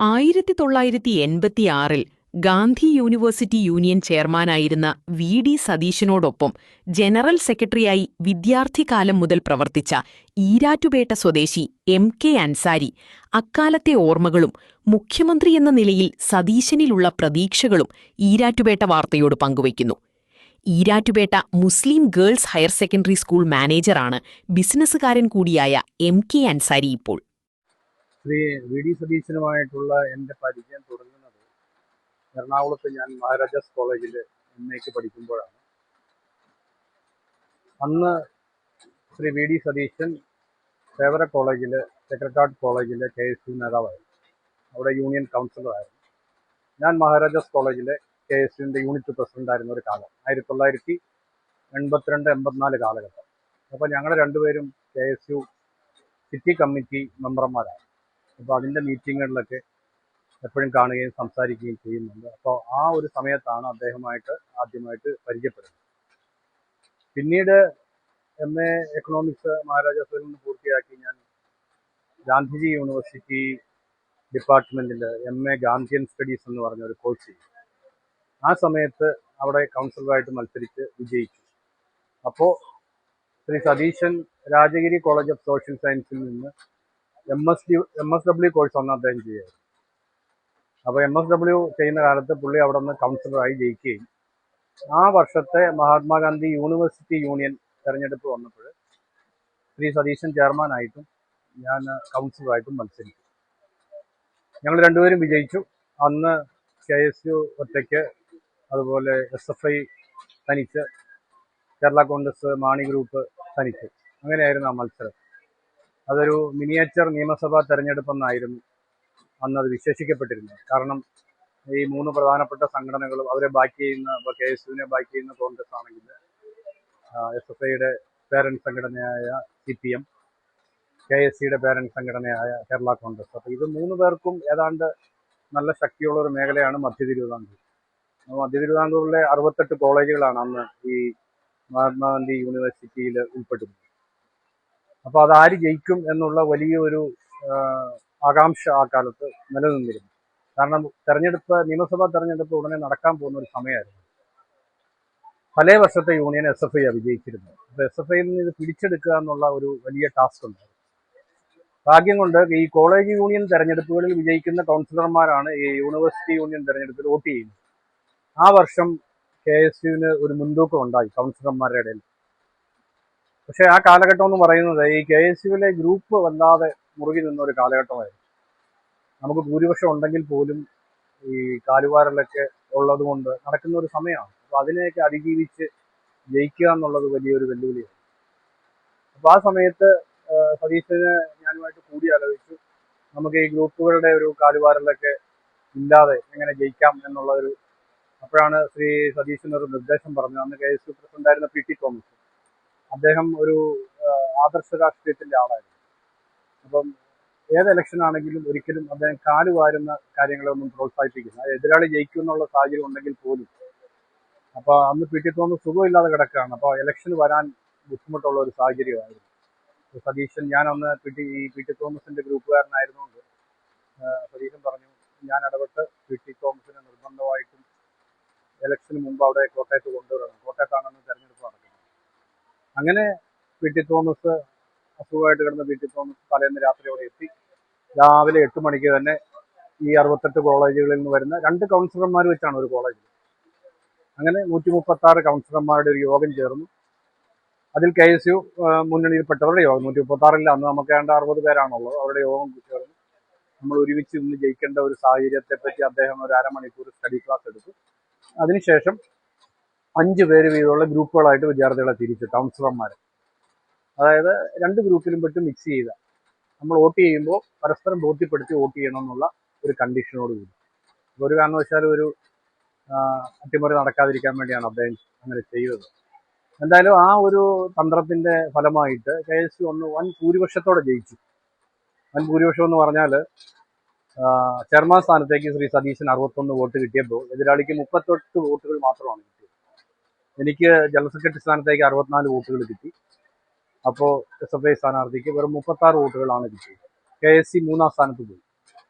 1986-ൽ Gandhi university union ചെയർമാനായിരുന്ന V D. സതീശനോടൊപ്പം general സെക്രട്ടറിയായി വിദ്യാർത്ഥികാലം മുതൽ പ്രവർത്തിച്ച ഈരാറ്റുപേട്ട സ്വദേശി എം.കെ. അൻസാരി അക്കാലത്തെ ഓർമ്മകളും മുഖ്യമന്ത്രിയെന്ന നിലയിൽ സതീശനിലുള്ള പ്രതീക്ഷകളും ഈരാറ്റുപേട്ട വാർത്തയോട് പങ്കുവയ്ക്കുന്നു. ഈരാറ്റുപേട്ട മുസ്ലിം ഗേൾസ് ഹയർ സെക്കൻഡറി സ്കൂൾ മാനേജറാണ് ബിസിനസ്സുകാരൻ കൂടിയായ എം.കെ. അൻസാരി ഇപ്പോൾ. ശ്രീ വി ഡി സതീശനുമായിട്ടുള്ള എൻ്റെ പരിചയം തുടങ്ങുന്നത് എറണാകുളത്ത് ഞാൻ മഹാരാജാസ് കോളേജിൽ എം.എക്ക് പഠിക്കുമ്പോഴാണ്. അന്ന് ശ്രീ വി ഡി സതീശൻ സേവര കോളേജിൽ, സെക്രട്ടേറിയറ്റ് കോളേജിലെ KSU നേതാവായിരുന്നു. അവിടെ യൂണിയൻ കൗൺസിലറായിരുന്നു. ഞാൻ മഹാരാജാസ് കോളേജിലെ KSUവിൻ്റെ യൂണിറ്റ് പ്രസിഡൻ്റായിരുന്ന ഒരു കാലം, 1982-84 കാലഘട്ടം. അപ്പോൾ ഞങ്ങൾ രണ്ടുപേരും KSU സിറ്റി കമ്മിറ്റി മെമ്പർമാരാണ്. അപ്പോൾ അതിൻ്റെ മീറ്റിങ്ങുകളിലൊക്കെ എപ്പോഴും കാണുകയും സംസാരിക്കുകയും ചെയ്യുന്നുണ്ട്. അപ്പോൾ ആ ഒരു സമയത്താണ് അദ്ദേഹമായിട്ട് ആദ്യമായിട്ട് പരിചയപ്പെടുന്നത്. പിന്നീട് MA എക്കണോമിക്സ് മഹാരാജാസിൽ നിന്ന് പൂർത്തിയാക്കി ഞാൻ ഗാന്ധിജി യൂണിവേഴ്സിറ്റി ഡിപ്പാർട്ട്മെൻറ്റിൽ MA ഗാന്ധിയൻ സ്റ്റഡീസ് എന്ന് പറഞ്ഞ ഒരു കോഴ്സ് ചെയ്തു. ആ സമയത്ത് അവിടെ കൗൺസിലറായിട്ട് മത്സരിച്ച് വിജയിച്ചു. അപ്പോൾ Shri Satheesan Rajagiri college of social സയൻസിൽ നിന്ന് MSW കോഴ്സ് അന്ന് അദ്ദേഹം ചെയ്യുമായിരുന്നു. അപ്പോൾ MSW ചെയ്യുന്ന കാലത്ത് പുള്ളി അവിടെ നിന്ന് കൗൺസിലറായി ജയിക്കുകയും ആ വർഷത്തെ മഹാത്മാഗാന്ധി യൂണിവേഴ്സിറ്റി യൂണിയൻ തെരഞ്ഞെടുപ്പ് വന്നപ്പോൾ ശ്രീ സതീശൻ ചെയർമാനായിട്ടും ഞാൻ കൗൺസിലറായിട്ടും മത്സരിച്ചു. ഞങ്ങൾ രണ്ടുപേരും വിജയിച്ചു. അന്ന് KSU ഒറ്റയ്ക്ക്, അതുപോലെ SFI തനിച്ച്, കേരള കോൺഗ്രസ് മാണി ഗ്രൂപ്പ് തനിച്ച്, അങ്ങനെയായിരുന്നു ആ മത്സരം. അതൊരു മിനിയേച്ചർ നിയമസഭാ തെരഞ്ഞെടുപ്പെന്നായിരുന്നു അന്ന് അത് വിശേഷിക്കപ്പെട്ടിരുന്നത്. കാരണം ഈ മൂന്ന് പ്രധാനപ്പെട്ട സംഘടനകളും അവരെ ബാക്ക് ചെയ്യുന്ന, ഇപ്പോൾ KSUവിനെ ബാക്ക് ചെയ്യുന്ന കോൺഗ്രസ് ആണെങ്കിൽ, SFIയുടെ പേരന്റ് സംഘടനയായ CPM, KSCയുടെ പേരന്റ് സംഘടനയായ കേരള കോൺഗ്രസ്. അപ്പോൾ ഇത് മൂന്ന് പേർക്കും ഏതാണ്ട് നല്ല ശക്തിയുള്ള ഒരു മേഖലയാണ് മധ്യ തിരുവിതാംകൂർ. മധ്യ തിരുവിതാംകൂറിലെ 68 കോളേജുകളാണ് അന്ന് ഈ മഹാത്മാഗാന്ധി യൂണിവേഴ്സിറ്റിയിൽ ഉൾപ്പെട്ടിരുന്നത്. അപ്പോൾ അതാര് ജയിക്കും എന്നുള്ള വലിയൊരു ആകാംക്ഷ ആ കാലത്ത് നിലനിന്നിരുന്നു. കാരണം നിയമസഭാ തെരഞ്ഞെടുപ്പ് ഉടനെ നടക്കാൻ പോകുന്ന ഒരു സമയമായിരുന്നു. പല വർഷത്തെ യൂണിയൻ SFI വിജയിച്ചിരുന്നത്. അപ്പോൾ SFIയിൽ നിന്ന് ഇത് പിടിച്ചെടുക്കുക എന്നുള്ള ഒരു വലിയ ടാസ്ക് ഉണ്ടായിരുന്നു. ഭാഗ്യം കൊണ്ട് ഈ കോളേജ് യൂണിയൻ തെരഞ്ഞെടുപ്പുകളിൽ വിജയിക്കുന്ന കൗൺസിലർമാരാണ് ഈ യൂണിവേഴ്സിറ്റി യൂണിയൻ തെരഞ്ഞെടുപ്പിൽ വോട്ട് ചെയ്യുന്നത്. ആ വർഷം KSUവിന് ഒരു മുൻതൂക്കം ഉണ്ടായി കൗൺസിലർമാരുടെ ഇടയിൽ. പക്ഷേ ആ കാലഘട്ടം എന്ന് പറയുന്നത് ഈ KSUവിലെ ഗ്രൂപ്പ് വല്ലാതെ മുറുകി നിന്ന ഒരു കാലഘട്ടമായിരുന്നു. നമുക്ക് ഭൂരിപക്ഷം ഉണ്ടെങ്കിൽ പോലും ഈ കാലുവാരലൊക്കെ ഉള്ളത് കൊണ്ട് നടക്കുന്ന ഒരു സമയമാണ്. അപ്പോൾ അതിനെയൊക്കെ അതിജീവിച്ച് ജയിക്കുക എന്നുള്ളത് വലിയൊരു വെല്ലുവിളിയാണ്. അപ്പോൾ ആ സമയത്ത് സതീശന് ഞാനുമായിട്ട് കൂടിയാലോചിച്ചു, നമുക്ക് ഈ ഗ്രൂപ്പുകളുടെ ഒരു കാലുവാരലൊക്കെ ഇല്ലാതെ എങ്ങനെ ജയിക്കാം എന്നുള്ള ഒരു. അപ്പോഴാണ് ശ്രീ സതീശൻ ഒരു നിർദ്ദേശം പറഞ്ഞു. അന്ന് KSU പ്രസിഡന്റായിരുന്ന PT തോമസ്, അദ്ദേഹം ഒരു ആദർശ രാഷ്ട്രീയത്തിൻ്റെ ആളായിരുന്നു. അപ്പം ഏത് ഇലക്ഷൻ ആണെങ്കിലും ഒരിക്കലും അദ്ദേഹം കാലുവാരുന്ന കാര്യങ്ങളൊന്നും പ്രോത്സാഹിപ്പിക്കുന്നു. അത് എതിരാളി ജയിക്കും എന്നുള്ള സാഹചര്യം ഉണ്ടെങ്കിൽ പോലും. അപ്പോൾ അന്ന് PT തോമസ് സുഖമില്ലാതെ കിടക്കുകയാണ്. അപ്പോൾ ഇലക്ഷന് വരാൻ ബുദ്ധിമുട്ടുള്ള ഒരു സാഹചര്യമായിരുന്നു. സതീശൻ, ഞാനന്ന് PT തോമസിന്റെ ഗ്രൂപ്പുകാരനായിരുന്നുകൊണ്ട് സതീശൻ പറഞ്ഞു, ഞാൻ ഇടപെട്ട് PT തോമസിനെ നിർബന്ധമായിട്ടും ഇലക്ഷന് മുമ്പ് അവിടെ കോട്ടയത്ത് കൊണ്ടുവരണം. കോട്ടയത്താണെന്ന് തെരഞ്ഞെടുപ്പ് നടക്കുന്നത്. അങ്ങനെ PT തോമസ്, അസുഖമായിട്ട് കിടന്ന PT തോമസ് തലേന്ന് രാത്രി അവിടെ എത്തി. രാവിലെ 8 മണിക്ക് തന്നെ ഈ 68 കോളേജുകളിൽ നിന്ന് വരുന്ന 2 കൗൺസിലർമാർ വെച്ചാണ് ഒരു കോളേജിൽ. അങ്ങനെ 136 കൗൺസിലർമാരുടെ ഒരു യോഗം ചേർന്നു. അതിൽ KSU മുന്നണിയിൽപ്പെട്ടവരുടെ യോഗം, 136-ൽ അന്ന് നമുക്ക് ഏതാണ്ട് 60 പേരാണുള്ളത്. അവരുടെ യോഗം ചേർന്നു. നമ്മൾ ഒരുമിച്ച് ഇന്ന് ജയിക്കേണ്ട ഒരു സാഹചര്യത്തെപ്പറ്റി അദ്ദേഹം ഒരു അരമണിക്കൂർ സ്റ്റഡി ക്ലാസ് എടുത്തു. അതിനുശേഷം 5 പേര് വീതമുള്ള ഗ്രൂപ്പുകളായിട്ട് വിദ്യാർത്ഥികളെ തിരിച്ചു, കൗൺസിലർമാരെ. അതായത് 2 ഗ്രൂപ്പിലും പെട്ട് മിക്സ് ചെയ്ത, നമ്മൾ വോട്ട് ചെയ്യുമ്പോൾ പരസ്പരം ബോധ്യപ്പെടുത്തി വോട്ട് ചെയ്യണം എന്നുള്ള ഒരു കണ്ടീഷനോട് കൂടി. ഒരു കാരണവശാലും ഒരു അട്ടിമറി നടക്കാതിരിക്കാൻ വേണ്ടിയാണ് അദ്ദേഹം അങ്ങനെ ചെയ്തത്. എന്തായാലും ആ ഒരു തന്ത്രത്തിന്റെ ഫലമായിട്ട് KSU വൻ ഭൂരിപക്ഷത്തോടെ ജയിച്ചു. വൻ ഭൂരിപക്ഷം എന്ന് പറഞ്ഞാൽ ചെയർമാൻ സ്ഥാനത്തേക്ക് ശ്രീ സതീശൻ 61 വോട്ട് കിട്ടിയപ്പോൾ എതിരാളിക്ക് 38 വോട്ടുകൾ മാത്രമാണ് കിട്ടിയത്. എനിക്ക് ജനറൽ സെക്രട്ടറി സ്ഥാനത്തേക്ക് 64 വോട്ടുകൾ കിട്ടി. അപ്പോൾ SFI സ്ഥാനാർത്ഥിക്ക് വെറും 36 വോട്ടുകളാണ് കിട്ടിയത്. KSC 3-ാം സ്ഥാനത്ത് പോയി.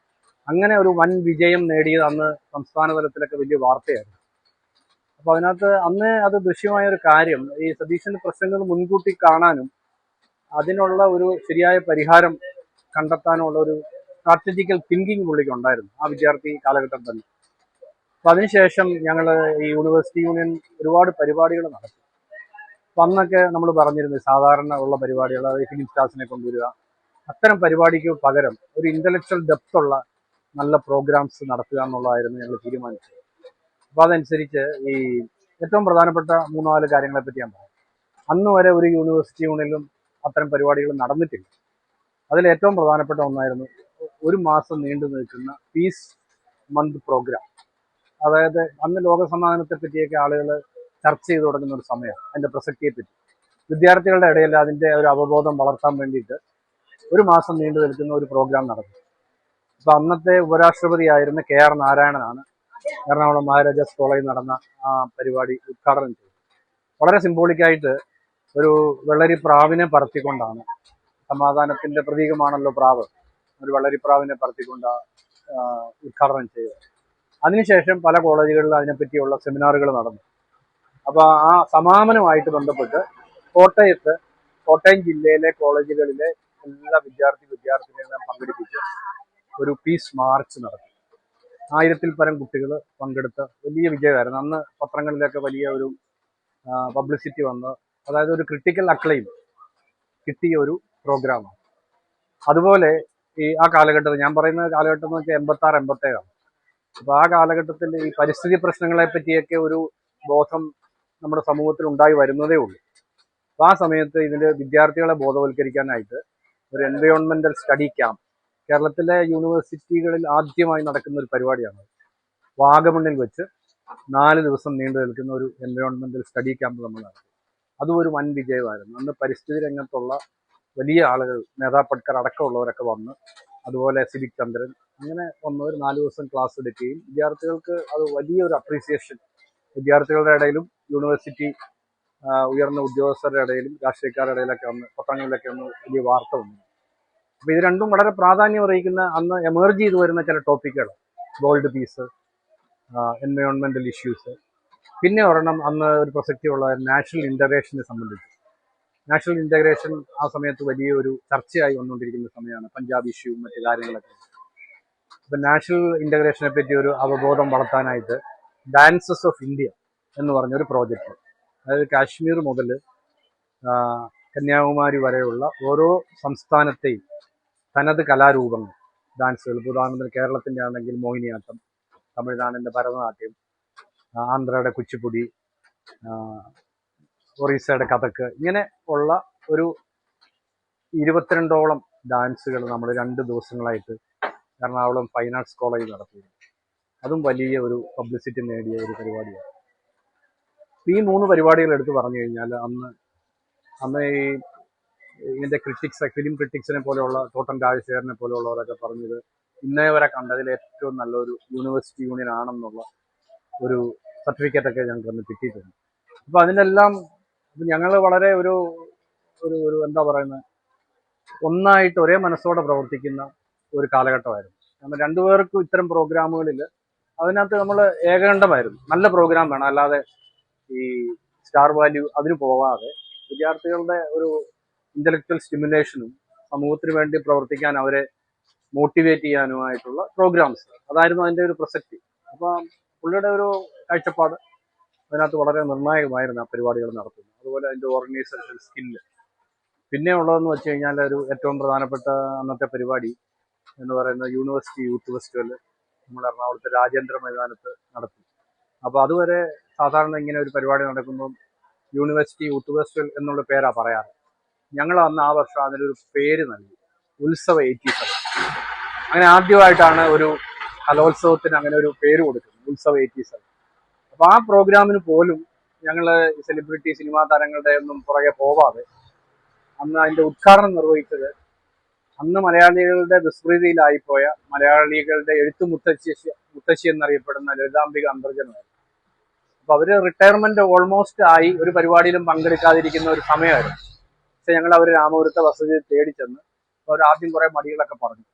അങ്ങനെ ഒരു വൻ വിജയം നേടിയത് അന്ന് സംസ്ഥാന തലത്തിലൊക്കെ വലിയ വാർത്തയായിരുന്നു. അപ്പോൾ അതിനകത്ത് അന്ന് അത് ദൃശ്യമായ ഒരു കാര്യം, ഈ സതീശന്റെ പ്രശ്നങ്ങൾ മുൻകൂട്ടി കാണാനും അതിനുള്ള ഒരു ശരിയായ പരിഹാരം കണ്ടെത്താനുള്ള ഒരു സ്ട്രാറ്റജിക്കൽ തിങ്കിങ് പുള്ളിക്ക് ഉണ്ടായിരുന്നു ആ വിദ്യാർത്ഥി കാലഘട്ടം തന്നെ. അപ്പം അതിനുശേഷം ഞങ്ങൾ ഈ യൂണിവേഴ്സിറ്റി യൂണിയൻ ഒരുപാട് പരിപാടികൾ നടത്തി. അപ്പം അന്നൊക്കെ നമ്മൾ പറഞ്ഞിരുന്നത് സാധാരണ ഉള്ള പരിപാടികൾ, അതായത് ഫിലിം സ്റ്റാർസിനെ കൊണ്ടുവരിക, അത്തരം പരിപാടിക്ക് പകരം ഒരു ഇന്റലക്ച്വൽ ഡെപ്ത് ഉള്ള നല്ല പ്രോഗ്രാംസ് നടത്തുക എന്നുള്ളതായിരുന്നു ഞങ്ങൾ തീരുമാനിച്ചത്. അപ്പോൾ അതനുസരിച്ച് ഈ ഏറ്റവും പ്രധാനപ്പെട്ട 3-4 കാര്യങ്ങളെ പറ്റി ഞാൻ പറയാം. അന്ന് വരെ ഒരു യൂണിവേഴ്സിറ്റി യൂണിയനിലും അത്തരം പരിപാടികൾ നടന്നിട്ടില്ല. അതിൽ ഏറ്റവും പ്രധാനപ്പെട്ട ഒന്നായിരുന്നു 1 മാസം നീണ്ടു നിൽക്കുന്ന പീസ് മന്ത് പ്രോഗ്രാം. അതായത് അന്ന് ലോകസമാധാനത്തെ പറ്റിയൊക്കെ ആളുകൾ ചർച്ച ചെയ്തു തുടങ്ങുന്ന ഒരു സമയമാണ്, അതിന്റെ പ്രസക്തിയെ പറ്റി വിദ്യാർത്ഥികളുടെ ഇടയിൽ അതിന്റെ ഒരു അവബോധം വളർത്താൻ വേണ്ടിയിട്ട് 1 മാസം നീണ്ടു നിൽക്കുന്ന ഒരു പ്രോഗ്രാം നടന്നു. അപ്പൊ അന്നത്തെ ഉപരാഷ്ട്രപതിയായിരുന്ന KR നാരായണനാണ് എറണാകുളം മഹാരാജാസ് കോളേജിൽ നടന്ന ആ പരിപാടി ഉദ്ഘാടനം ചെയ്തത്. വളരെ സിംബോളിക്കായിട്ട് ഒരു വെള്ളരിപ്രാവിനെ പറത്തിക്കൊണ്ടാണ്, സമാധാനത്തിന്റെ പ്രതീകമാണല്ലോ പ്രാവ്, ഒരു വെള്ളരിപ്രാവിനെ പറത്തിക്കൊണ്ട് ഉദ്ഘാടനം ചെയ്തത്. അതിനുശേഷം പല കോളേജുകളിൽ അതിനെപ്പറ്റിയുള്ള സെമിനാറുകൾ നടന്നു. അപ്പൊ ആ സമാപനവുമായിട്ട് ബന്ധപ്പെട്ട് കോട്ടയം ജില്ലയിലെ കോളേജുകളിലെ എല്ലാ വിദ്യാർത്ഥികളെയും പങ്കെടുപ്പിച്ച് ഒരു പീസ് മാർച്ച് നടത്തി. 1000-ൽ പരം കുട്ടികൾ പങ്കെടുത്ത വലിയ വിജയമായിരുന്നു. അന്ന് പത്രങ്ങളിലൊക്കെ വലിയ ഒരു പബ്ലിസിറ്റി വന്ന്, അതായത് ഒരു ക്രിട്ടിക്കൽ അക്ലെയിം കിട്ടിയ ഒരു പ്രോഗ്രാമാണ്. അതുപോലെ ആ കാലഘട്ടത്തിൽ, ഞാൻ പറയുന്ന കാലഘട്ടം എന്ന് വെച്ചാൽ 86-87. അപ്പൊ ആ കാലഘട്ടത്തിൽ ഈ പരിസ്ഥിതി പ്രശ്നങ്ങളെ പറ്റിയൊക്കെ ഒരു ബോധം നമ്മുടെ സമൂഹത്തിൽ ഉണ്ടായി വരുന്നതേ ഉള്ളൂ. അപ്പൊ ആ സമയത്ത് ഇതിന്റെ വിദ്യാർത്ഥികളെ ബോധവൽക്കരിക്കാനായിട്ട് ഒരു എൻവയോൺമെന്റൽ സ്റ്റഡി ക്യാമ്പ് കേരളത്തിലെ യൂണിവേഴ്സിറ്റികളിൽ ആദ്യമായി നടക്കുന്ന ഒരു പരിപാടിയാണ്. വാഗമണ്ണിൽ വെച്ച് 4 ദിവസം നീണ്ടു നിൽക്കുന്ന ഒരു എൻവയോൺമെന്റൽ സ്റ്റഡി ക്യാമ്പ് നമ്മൾ നടത്തി. അതും ഒരു വൻ വിജയമായിരുന്നു. അന്ന് പരിസ്ഥിതി രംഗത്തുള്ള വലിയ ആളുകൾ, നേതാ പട്കർ അടക്കമുള്ളവരൊക്കെ വന്ന്, അതുപോലെ സിവിക് ചന്ദ്രൻ, അങ്ങനെ വന്നവർ 4 ദിവസം ക്ലാസ് എടുക്കുകയും വിദ്യാർത്ഥികൾക്ക് അത് വലിയൊരു അപ്രീസിയേഷൻ, വിദ്യാർത്ഥികളുടെ ഇടയിലും യൂണിവേഴ്സിറ്റി ഉയർന്ന ഉദ്യോഗസ്ഥരുടെ ഇടയിലും രാഷ്ട്രീയക്കാരുടെ ഇടയിലൊക്കെ വന്ന് പത്രങ്ങളിലൊക്കെ ഒന്ന് വലിയ വാർത്ത വന്നു. അപ്പൊ ഇത് രണ്ടും വളരെ പ്രാധാന്യം അറിയിക്കുന്ന അന്ന് എമർജ് ചെയ്തു വരുന്ന ചില ടോപ്പിക്കുകൾ, വേൾഡ് പീസ്, എൻവയോൺമെന്റൽ ഇഷ്യൂസ്. പിന്നെ ഒരെണ്ണം അന്ന് ഒരു പ്രസക്തിയുള്ള നാഷണൽ ഇന്റഗ്രേഷനെ സംബന്ധിച്ച്. നാഷണൽ ഇന്റഗ്രേഷൻ ആ സമയത്ത് വലിയൊരു ചർച്ചയായി വന്നുകൊണ്ടിരിക്കുന്ന സമയമാണ്, പഞ്ചാബ് ഇഷ്യൂവും മറ്റു കാര്യങ്ങളൊക്കെ. അപ്പൊ നാഷണൽ ഇന്റഗ്രേഷനെ പറ്റി ഒരു അവബോധം വളർത്താനായിട്ട് ഡാൻസസ് ഓഫ് ഇന്ത്യ എന്ന് പറഞ്ഞൊരു പ്രോജക്റ്റ്, അതായത് കാശ്മീർ മുതൽ കന്യാകുമാരി വരെയുള്ള ഓരോ സംസ്ഥാനത്തെയും തനത് കലാരൂപങ്ങൾ, ഡാൻസുകൾ, ഉദാഹരണത്തിന് കേരളത്തിന്റെ ആണെങ്കിൽ മോഹിനിയാട്ടം, തമിഴ്നാടിന്റെ ഭരതനാട്യം, ആന്ധ്രയുടെ കുച്ചിപ്പുടി, ഒറീസയുടെ കഥക്ക്, ഇങ്ങനെ ഉള്ള ഒരു 22ഓളം ഡാൻസുകൾ നമ്മൾ 2 ദിവസങ്ങളായിട്ട് എറണാകുളം ഫൈൻ ആർട്സ് കോളേജിൽ നടത്തിയിരുന്നു. അതും വലിയ ഒരു പബ്ലിസിറ്റി നേടിയ ഒരു പരിപാടിയാണ്. ഈ 3 പരിപാടികൾ എടുത്ത് പറഞ്ഞു കഴിഞ്ഞാൽ അന്ന് ഈ ഇതിന്റെ ക്രിട്ടിക്സ്, ഫിലിം ക്രിട്ടിക്സിനെ പോലെയുള്ള തോട്ടം രാജശേഖരനെ പോലെയുള്ളവരൊക്കെ പറഞ്ഞത് ഇന്നേ വരെ കണ്ടതിൽ ഏറ്റവും നല്ലൊരു യൂണിവേഴ്സിറ്റി യൂണിയൻ ആണെന്നുള്ള ഒരു സർട്ടിഫിക്കറ്റ് ഒക്കെ ഞങ്ങൾക്ക് അന്ന് കിട്ടിയിട്ടുണ്ട്. അപ്പൊ അതിനെല്ലാം ഞങ്ങൾ വളരെ ഒരു ഒരു എന്താ പറയുന്നത്, ഒന്നായിട്ട് ഒരേ മനസ്സോടെ പ്രവർത്തിക്കുന്ന ഒരു കാലഘട്ടമായിരുന്നു. നമ്മൾ രണ്ടുപേർക്കും ഇത്തരം പ്രോഗ്രാമുകളിൽ അതിനകത്ത് നമ്മൾ ഏകകണ്ഠമായിരുന്നു. നല്ല പ്രോഗ്രാം വേണം, അല്ലാതെ ഈ സ്റ്റാർ വാല്യൂ അതിന് പോവാതെ വിദ്യാർത്ഥികളുടെ ഒരു ഇന്റലക്ച്വൽ സ്റ്റിമുലേഷനും സമൂഹത്തിന് വേണ്ടി പ്രവർത്തിക്കാൻ അവരെ മോട്ടിവേറ്റ് ചെയ്യാനുമായിട്ടുള്ള പ്രോഗ്രാംസ്, അതായിരുന്നു അതിന്റെ ഒരു പ്രസക്തി. അപ്പൊ പുള്ളിയുടെ ഒരു കാഴ്ചപ്പാട് അതിനകത്ത് വളരെ നിർണായകമായിരുന്നു ആ പരിപാടികൾ നടത്തുന്നത്. അതുപോലെ അതിന്റെ ഓർഗനൈസേഷൻ സ്കില്ല്. പിന്നെ ഉള്ളതെന്ന് വെച്ച് കഴിഞ്ഞാൽ ഒരു ഏറ്റവും പ്രധാനപ്പെട്ട അന്നത്തെ പരിപാടി എന്ന് പറയുന്നത് യൂണിവേഴ്സിറ്റി യൂത്ത് ഫെസ്റ്റിവൽ നമ്മൾ എറണാകുളത്ത് രാജേന്ദ്ര മൈതാനത്ത് നടത്തി. അപ്പൊ അതുവരെ സാധാരണ ഇങ്ങനെ ഒരു പരിപാടി നടക്കുമ്പോൾ യൂണിവേഴ്സിറ്റി യൂത്ത് ഫെസ്റ്റിവൽ എന്നുള്ള പേരാ പറയാറ്. ഞങ്ങൾ അന്ന് ആ വർഷം അതിനൊരു പേര് നൽകി, ഉത്സവ 87. അങ്ങനെ ആദ്യമായിട്ടാണ് ഒരു കലോത്സവത്തിന് അങ്ങനെ ഒരു പേര് കൊടുക്കുന്നത്, ഉത്സവ 87. അപ്പൊ ആ പ്രോഗ്രാമിന് പോലും ഞങ്ങള് സെലിബ്രിറ്റി സിനിമാ താരങ്ങളുടെ ഒന്നും പുറകെ പോവാതെ അന്ന് അതിന്റെ ഉദ്ഘാടനം നിർവഹിച്ചത് അന്ന് മലയാളികളുടെ വിസ്മൃതിയിലായിപ്പോയ മലയാളികളുടെ എഴുത്തു മുത്തശ്ശി എന്നറിയപ്പെടുന്ന ലളിതാംബിക അന്തർജനമായിരുന്നു. അപ്പൊ അവര് റിട്ടയർമെന്റ് ഓൾമോസ്റ്റ് ആയി, ഒരു പരിപാടിയിലും പങ്കെടുക്കാതിരിക്കുന്ന ഒരു സമയമായിരുന്നു. പക്ഷെ ഞങ്ങൾ അവർ രാമപുരത്തെ വസതി തേടി ചെന്ന് അവർ ആദ്യം കുറെ മടികളൊക്കെ പറഞ്ഞു.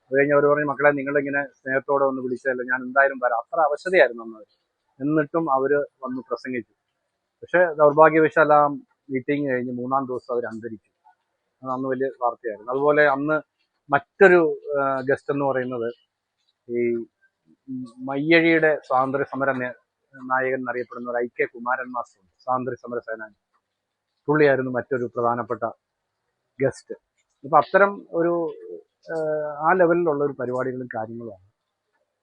അത് കഴിഞ്ഞ് അവർ പറഞ്ഞു, മക്കളെ നിങ്ങളിങ്ങനെ സ്നേഹത്തോടെ ഒന്ന് വിളിച്ചതല്ല, ഞാൻ എന്തായാലും വരാം. അത്ര അവശതയായിരുന്നു അന്ന്. എന്നിട്ടും അവർ വന്ന് പ്രസംഗിച്ചു. പക്ഷേ ദൗർഭാഗ്യവശാൽ ആ മീറ്റിംഗ് കഴിഞ്ഞ് 3-ാം ദിവസം അവർ അന്തരിച്ചു. അത് അന്ന് വലിയ വാർത്തയായിരുന്നു. അതുപോലെ അന്ന് മറ്റൊരു ഗസ്റ്റ് എന്ന് പറയുന്നത് ഈ മയ്യഴിയുടെ സ്വാതന്ത്ര്യ സമര നായകൻ എന്നറിയപ്പെടുന്ന ഒരു IK കുമാരൻ മാസ്റ്റർ, സ്വാതന്ത്ര്യ സമര സേനാനി. പുള്ളിയായിരുന്നു മറ്റൊരു പ്രധാനപ്പെട്ട ഗസ്റ്റ്. അപ്പൊ അത്തരം ഒരു ആ ലെവലിലുള്ള ഒരു പരിപാടികളും കാര്യങ്ങളുമാണ്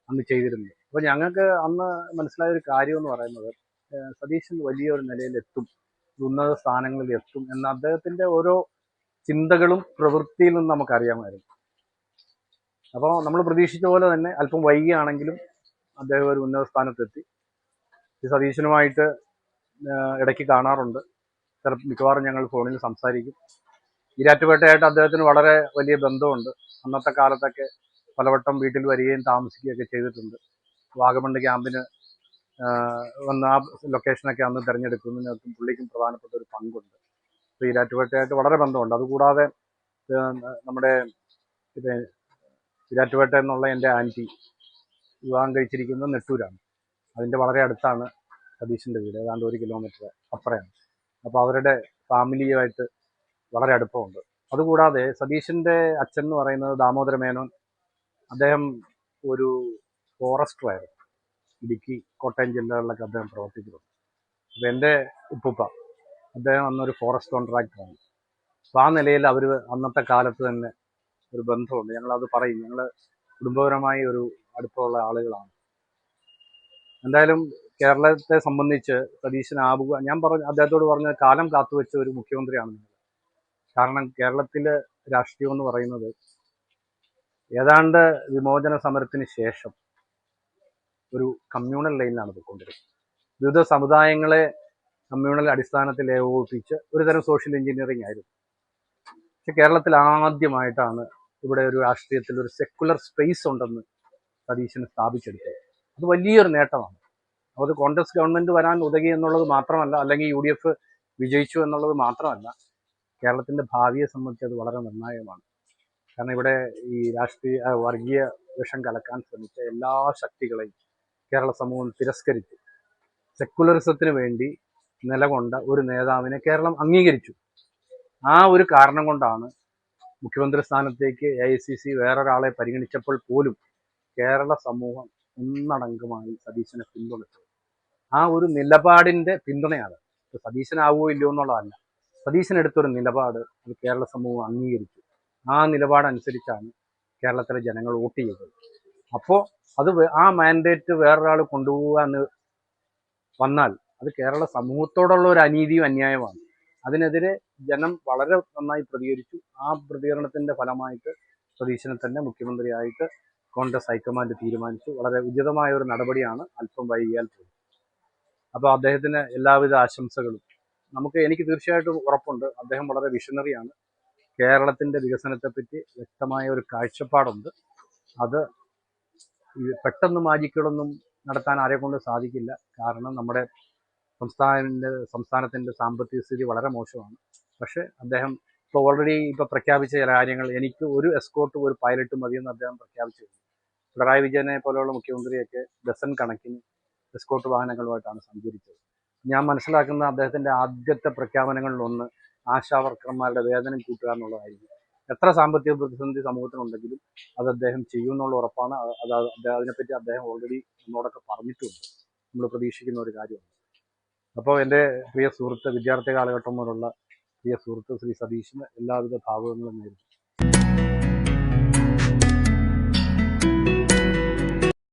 അന്ന് ചെയ്തിരുന്നത്. അപ്പൊ ഞങ്ങൾക്ക് അന്ന് മനസ്സിലായ ഒരു കാര്യം എന്ന് പറയുന്നത്, സതീശൻ വലിയൊരു നിലയിലെത്തും, ഉന്നത സ്ഥാനങ്ങളിൽ എത്തും എന്ന അദ്ദേഹത്തിന്റെ ഓരോ ചിന്തകളും പ്രവൃത്തിയിൽ നിന്ന് നമുക്കറിയാമായിരുന്നു. അപ്പോൾ നമ്മൾ പ്രതീക്ഷിച്ച പോലെ തന്നെ അല്പം വൈകിയാണെങ്കിലും അദ്ദേഹം ഒരു ഉന്നത സ്ഥാനത്തെത്തി. ഈ സതീശനുമായിട്ട് ഇടയ്ക്ക് കാണാറുണ്ട്. മിക്കവാറും ഞങ്ങൾ ഫോണിൽ സംസാരിക്കും. ഈരാറ്റുപേട്ടയായിട്ട് അദ്ദേഹത്തിന് വളരെ വലിയ ബന്ധമുണ്ട്. അന്നത്തെ കാലത്തൊക്കെ പലവട്ടം വീട്ടിൽ വരികയും താമസിക്കുകയൊക്കെ ചെയ്തിട്ടുണ്ട്. വാഗമണ്ണ് ക്യാമ്പിന് വന്ന ആ ലൊക്കേഷനൊക്കെ അന്ന് തിരഞ്ഞെടുക്കുന്നതിനകത്തും പുള്ളിക്കും പ്രധാനപ്പെട്ട ഒരു പങ്കുണ്ട്. അപ്പോൾ ഈരാറ്റുപേട്ടയായിട്ട് വളരെ ബന്ധമുണ്ട്. അതുകൂടാതെ നമ്മുടെ ഇത് ഈരാറ്റുപേട്ട എന്നുള്ള എൻ്റെ ആൻറ്റി വിവാഹം കഴിച്ചിരിക്കുന്നത് നെട്ടൂരാണ്. അതിൻ്റെ വളരെ അടുത്താണ് സതീശൻ്റെ വീട്, ഏതാണ്ട് 1 കിലോമീറ്റർ അപ്പുറയാണ്. അപ്പോൾ അവരുടെ ഫാമിലിയുമായിട്ട് വളരെ അടുപ്പമുണ്ട്. അതുകൂടാതെ സതീശൻ്റെ അച്ഛൻ എന്ന് പറയുന്നത് ദാമോദര മേനോൻ. അദ്ദേഹം ഒരു ഫോറസ്റ്ററായിരുന്നു. ഇടുക്കി, കോട്ടയം ജില്ലകളിലൊക്കെ അദ്ദേഹം പ്രവർത്തിച്ചിട്ടുണ്ട്. അപ്പോൾ എൻ്റെ ഉപ്പുപ്പ അദ്ദേഹം അന്നൊരു ഫോറസ്റ്റ് കോൺട്രാക്ടറാണ്. അപ്പോൾ ആ നിലയിൽ അവർ അന്നത്തെ കാലത്ത് തന്നെ ഒരു ബന്ധമുണ്ട്. ഞങ്ങളത് പറയും, ഞങ്ങൾ കുടുംബപരമായി ഒരു അടുപ്പമുള്ള ആളുകളാണ്. എന്തായാലും കേരളത്തെ സംബന്ധിച്ച് സതീശനാവുക, ഞാൻ അദ്ദേഹത്തോട് പറഞ്ഞ കാലം കാത്തുവെച്ച ഒരു മുഖ്യമന്ത്രിയാണ്. കാരണം കേരളത്തിലെ രാഷ്ട്രീയം എന്ന് പറയുന്നത് ഏതാണ്ട് വിമോചന സമരത്തിന് ശേഷം ഒരു കമ്മ്യൂണൽ ലൈനിലാണ് പോയിക്കൊണ്ടിരിക്കുന്നത്. വിവിധ സമുദായങ്ങളെ കമ്മ്യൂണൽ അടിസ്ഥാനത്തിൽ ഏകോപിപ്പിച്ച് ഒരുതരം സോഷ്യൽ എഞ്ചിനീയറിംഗ് ആയിരുന്നു. പക്ഷെ കേരളത്തിൽ ആദ്യമായിട്ടാണ് ഇവിടെ ഒരു രാഷ്ട്രീയത്തിൽ ഒരു സെക്കുലർ സ്പേസ് ഉണ്ടെന്ന് സതീശന് സ്ഥാപിച്ചെടുത്തത്. അത് വലിയൊരു നേട്ടമാണ്. അത് കോൺഗ്രസ് ഗവൺമെന്റ് വരാൻ ഉതകി എന്നുള്ളത് മാത്രമല്ല, അല്ലെങ്കിൽ UDF വിജയിച്ചു എന്നുള്ളത് മാത്രമല്ല, കേരളത്തിന്റെ ഭാവിയെ സംബന്ധിച്ച് അത് വളരെ നിർണായകമാണ്. കാരണം ഇവിടെ ഈ വർഗീയ വിഷം കലക്കാൻ ശ്രമിച്ച എല്ലാ ശക്തികളെയും കേരള സമൂഹം തിരസ്കരിച്ചു. സെക്കുലറിസത്തിന് വേണ്ടി നിലകൊണ്ട ഒരു നേതാവിനെ കേരളം അംഗീകരിച്ചു. ആ ഒരു കാരണം കൊണ്ടാണ് മുഖ്യമന്ത്രി സ്ഥാനത്തേക്ക് AICC വേറൊരാളെ പരിഗണിച്ചപ്പോൾ പോലും കേരള സമൂഹം ഒന്നടങ്കമായി സതീശനെ പിന്തുണച്ചത്. ആ ഒരു നിലപാടിന്റെ പിന്തുണയാണ്. സതീശനാവുകയോ ഇല്ലയോ എന്നുള്ളതല്ല, സതീശൻ എടുത്തൊരു നിലപാട് അത് കേരള സമൂഹം അംഗീകരിച്ചു. ആ നിലപാടനുസരിച്ചാണ് കേരളത്തിലെ ജനങ്ങൾ വോട്ട് ചെയ്തത്. അപ്പോൾ അത് ആ മാൻഡേറ്റ് വേറൊരാൾ കൊണ്ടുപോകുക എന്ന് വന്നാൽ അത് കേരള സമൂഹത്തോടുള്ള ഒരു അനീതിയും അന്യായമാണ്. അതിനെതിരെ ജനം വളരെ നന്നായി പ്രതികരിച്ചു. ആ പ്രതികരണത്തിന്റെ ഫലമായിട്ട് സതീശനെ തന്നെ മുഖ്യമന്ത്രിയായിട്ട് കോൺഗ്രസ് ഹൈക്കമാൻഡ് തീരുമാനിച്ചു. വളരെ ഉചിതമായ ഒരു നടപടിയാണ്, അല്പം വൈകിയാൽ പോലും. അപ്പോൾ അദ്ദേഹത്തിന് എല്ലാവിധ ആശംസകളും. എനിക്ക് തീർച്ചയായിട്ടും ഉറപ്പുണ്ട്, അദ്ദേഹം വളരെ വിഷണറിയാണ്. കേരളത്തിന്റെ വികസനത്തെപ്പറ്റി വ്യക്തമായ ഒരു കാഴ്ചപ്പാടുണ്ട്. അത് പെട്ടെന്ന് മാജിക്കുകളൊന്നും നടത്താൻ ആരെക്കൊണ്ട് സാധിക്കില്ല. കാരണം നമ്മുടെ സംസ്ഥാനത്തിന്റെ സാമ്പത്തിക സ്ഥിതി വളരെ മോശമാണ്. പക്ഷെ അദ്ദേഹം ഓൾറെഡി പ്രഖ്യാപിച്ച ചില കാര്യങ്ങൾ, എനിക്ക് ഒരു എസ്കോർട്ടും ഒരു പൈലറ്റും മതിയെന്ന് അദ്ദേഹം പ്രഖ്യാപിച്ചു. പിണറായി വിജയനെ പോലെയുള്ള മുഖ്യമന്ത്രിയൊക്കെ ഡസൻ കണക്കിന് എസ്കോർട്ട് വാഹനങ്ങളുമായിട്ടാണ് സഞ്ചരിച്ചത്. ഞാൻ മനസ്സിലാക്കുന്ന അദ്ദേഹത്തിന്റെ ആദ്യത്തെ പ്രഖ്യാപനങ്ങളിലൊന്ന് ആശാവർക്കർമാരുടെ വേതനം കൂട്ടുക എന്നുള്ളതായിരിക്കും. എത്ര സാമ്പത്തിക പ്രതിസന്ധി സമൂഹത്തിനുണ്ടെങ്കിലും അത് അദ്ദേഹം ചെയ്യുമെന്നുള്ള ഉറപ്പാണ്. അതിനെപ്പറ്റി അദ്ദേഹം ഓൾറെഡി നമ്മളോടൊക്കെ പറഞ്ഞിട്ടുണ്ട്. നമ്മൾ പ്രതീക്ഷിക്കുന്ന ഒരു കാര്യമാണ്. അപ്പോൾ എൻ്റെ പ്രിയ സുഹൃത്ത്, വിദ്യാർത്ഥി കാലഘട്ടം മുതലുള്ള പ്രിയ സുഹൃത്ത് ശ്രീ സതീശന് എല്ലാവിധ ഭാവുകങ്ങളും നേരിടും.